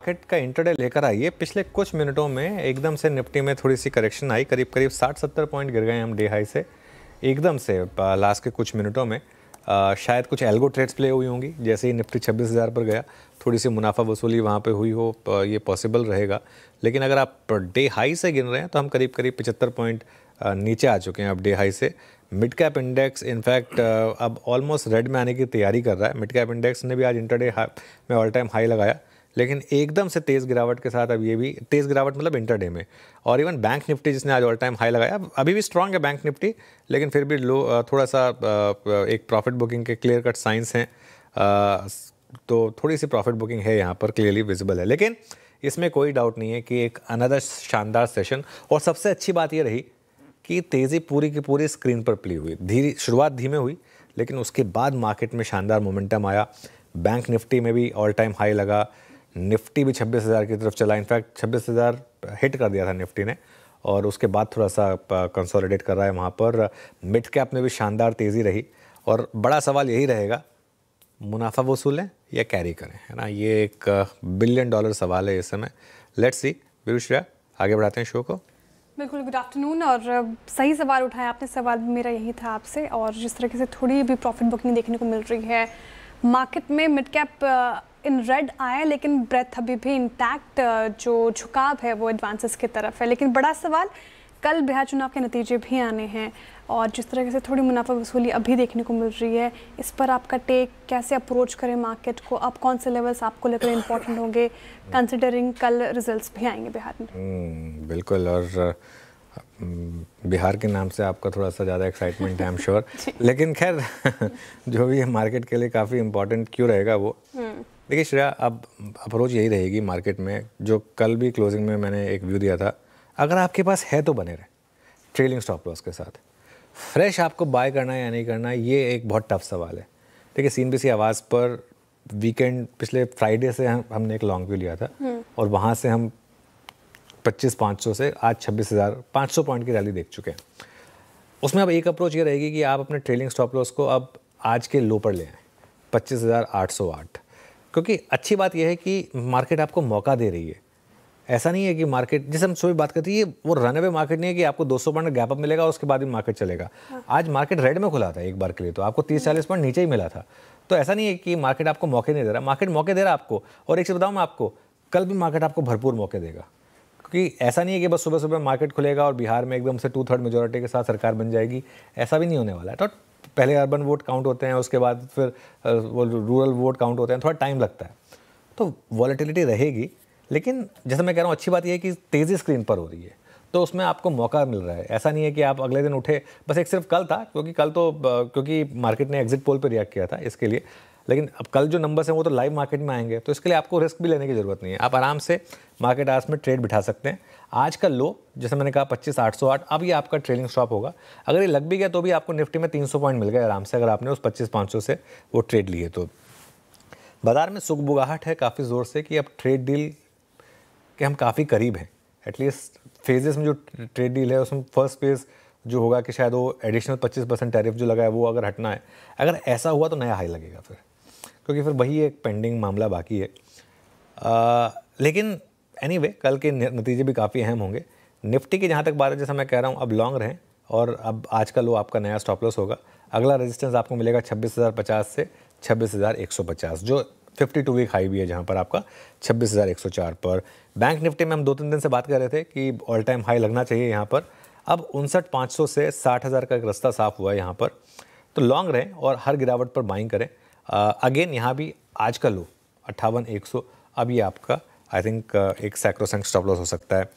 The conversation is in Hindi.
मार्केट का इंट्राडे लेकर आइए। पिछले कुछ मिनटों में एकदम से निफ्टी में थोड़ी सी करेक्शन आई, करीब करीब 60-70 पॉइंट गिर गए हम डे हाई से एकदम से लास्ट के कुछ मिनटों में। शायद कुछ एल्गो ट्रेड्स प्ले हुई होंगी, जैसे ही निफ्टी 26,000 पर गया थोड़ी सी मुनाफा वसूली वहाँ पे हुई हो, ये पॉसिबल रहेगा। लेकिन अगर आप डे हाई से गिन रहे हैं तो हम करीब करीब 75 पॉइंट नीचे आ चुके हैं अब डे हाई से। मिड कैप इंडेक्स इनफैक्ट अब ऑलमोस्ट रेड में आने की तैयारी कर रहा है। मिड कैप इंडेक्स ने भी आज इंटरडे में ऑल टाइम हाई लगाया, लेकिन एकदम से तेज़ गिरावट के साथ अब ये भी तेज़ गिरावट मतलब इंटरडे में। और इवन बैंक निफ्टी जिसने आज ऑल टाइम हाई लगाया, अभी भी स्ट्रांग है बैंक निफ्टी, लेकिन फिर भी लो थोड़ा सा एक प्रॉफिट बुकिंग के क्लियर कट साइंस हैं, तो थोड़ी सी प्रॉफिट बुकिंग है यहाँ पर, क्लियरली विजिबल है। लेकिन इसमें कोई डाउट नहीं है कि एक अनदर शानदार सेशन। और सबसे अच्छी बात ये रही कि तेज़ी पूरी की पूरी स्क्रीन पर प्ले हुई। शुरुआत धीमे हुई, लेकिन उसके बाद मार्केट में शानदार मोमेंटम आया। बैंक निफ्टी में भी ऑल टाइम हाई लगा, निफ्टी भी 26,000 की तरफ चला। इनफैक्ट 26,000 हिट कर दिया था निफ्टी ने, और उसके बाद थोड़ा सा कंसोलिडेट कर रहा है वहाँ पर। मिड कैप में भी शानदार तेज़ी रही, और बड़ा सवाल यही रहेगा, मुनाफा वसूलें या कैरी करें, है ना। ये एक $1 बिलियन सवाल है इस समय। Let's see. विरुश्रेया, आगे बढ़ाते हैं शो को। बिल्कुल, गुड आफ्टरनून। और सही सवाल उठाया आपने, सवाल भी मेरा यही था आपसे। और जिस तरीके से थोड़ी भी प्रॉफिट बुकिंग देखने को मिल रही है मार्केट में, मिड कैप इन रेड आया, लेकिन ब्रेथ अभी भी इंटैक्ट, जो झुकाव है वो एडवांसेस की तरफ है। लेकिन बड़ा सवाल, कल बिहार चुनाव के नतीजे भी आने हैं, और जिस तरह से थोड़ी मुनाफा वसूली अभी देखने को मिल रही है, इस पर आपका टेक, कैसे अप्रोच करें मार्केट को, अब कौन से लेवल्स आपको लेकर इंपॉर्टेंट होंगे कंसिडरिंग कल रिजल्ट्स भी आएंगे बिहार में? बिल्कुल, और बिहार के नाम से आपका थोड़ा सा ज़्यादा एक्साइटमेंट है, आई एम श्योर। लेकिन खैर जो भी है मार्केट के लिए काफ़ी इंपॉर्टेंट क्यों रहेगा वो। देखिए श्रेया, अब अप्रोच यही रहेगी मार्केट में, जो कल भी क्लोजिंग में मैंने एक व्यू दिया था, अगर आपके पास है तो बने रहे ट्रेलिंग स्टॉप लॉस के साथ। फ्रेश आपको बाय करना है या नहीं करना है, ये एक बहुत टफ सवाल है। देखिए CNBC आवाज़ पर वीकेंड पिछले फ्राइडे से हमने एक लॉन्ग व्यू लिया था, और वहाँ से हम 25,500 से आज 26,500 पॉइंट की रैली देख चुके हैं। उसमें अब एक अप्रोच ये रहेगी कि आप अपने ट्रेलिंग स्टॉप लॉस को अब आज के लो पर ले आएँ, 25,808। क्योंकि अच्छी बात यह है कि मार्केट आपको मौका दे रही है। ऐसा नहीं है कि मार्केट, जैसे हम सुबह बात करते हैं, वो रनअवे मार्केट नहीं है कि आपको 200 पॉइंट गैप अप मिलेगा उसके बाद भी मार्केट चलेगा। आज मार्केट रेड में खुला था एक बार के लिए, तो आपको 30-40 पॉइंट नीचे ही मिला था। तो ऐसा नहीं है कि मार्केट आपको मौके नहीं दे रहा, मार्केट मौके दे रहा है आपको। और एक चीज़ बताऊँ मैं आपको, कल भी मार्केट आपको भरपूर मौके देगा, क्योंकि ऐसा नहीं है कि बस सुबह सुबह मार्केट खुलेगा और बिहार में एकदम से 2/3 मेजोरिटी के साथ सरकार बन जाएगी। ऐसा भी नहीं होने वाला है। तो पहले अर्बन वोट काउंट होते हैं, उसके बाद फिर वो रूरल वोट काउंट होते हैं, थोड़ा टाइम लगता है। तो वॉलेटिलिटी रहेगी, लेकिन जैसे मैं कह रहा हूँ, अच्छी बात यह है कि तेज़ी स्क्रीन पर हो रही है, तो उसमें आपको मौका मिल रहा है। ऐसा नहीं है कि आप अगले दिन उठे, बस एक सिर्फ कल था, क्योंकि कल तो क्योंकि मार्केट ने एग्जिट पोल पर रिएक्ट किया था इसके लिए। लेकिन अब कल जो नंबर्स हैं वो तो लाइव मार्केट में आएंगे, तो इसके लिए आपको रिस्क भी लेने की ज़रूरत नहीं है। आप आराम से मार्केट आवर्स में ट्रेड बिठा सकते हैं। आज का लो, जैसे मैंने कहा 25,808, अब ये आपका ट्रेलिंग स्टॉप होगा। अगर ये लग भी गया तो भी आपको निफ्टी में 300 पॉइंट मिल गए आराम से, अगर आपने उस 25,500 से वो ट्रेड लिए। तो बाजार में सुगबुगाहट है काफ़ी ज़ोर से कि अब ट्रेड डील के हम काफ़ी करीब हैं। एटलीस्ट फेजेस में जो ट्रेड डील है उसमें फर्स्ट फेज़ जो होगा कि शायद वो एडिशनल 25% टैरिफ जो लगा है वो अगर हटना है, अगर ऐसा हुआ तो नया हाई लगेगा फिर, क्योंकि फिर वही एक पेंडिंग मामला बाकी है। लेकिन एनीवे कल के नतीजे भी काफ़ी अहम होंगे। निफ्टी की जहाँ तक बात है, जैसा मैं कह रहा हूँ, अब लॉन्ग रहें, और अब आज का लो आपका नया स्टॉप लॉस होगा। अगला रेजिस्टेंस आपको मिलेगा 26,050 से 26,150, जो 52 वीक हाई भी है, जहाँ पर आपका 26,104 पर। बैंक निफ्टी में हम 2-3 दिन से बात कर रहे थे कि ऑल टाइम हाई लगना चाहिए यहाँ पर। अब 59,500 से 60,000 का एक रास्ता साफ हुआ है यहाँ पर। तो लॉन्ग रहें और हर गिरावट पर बाइंग करें। अगेन यहाँ भी आज का लो 58,100, अब ये आपका आई थिंक एक सैक्रोसैंक्ट स्टॉप लॉस हो सकता है।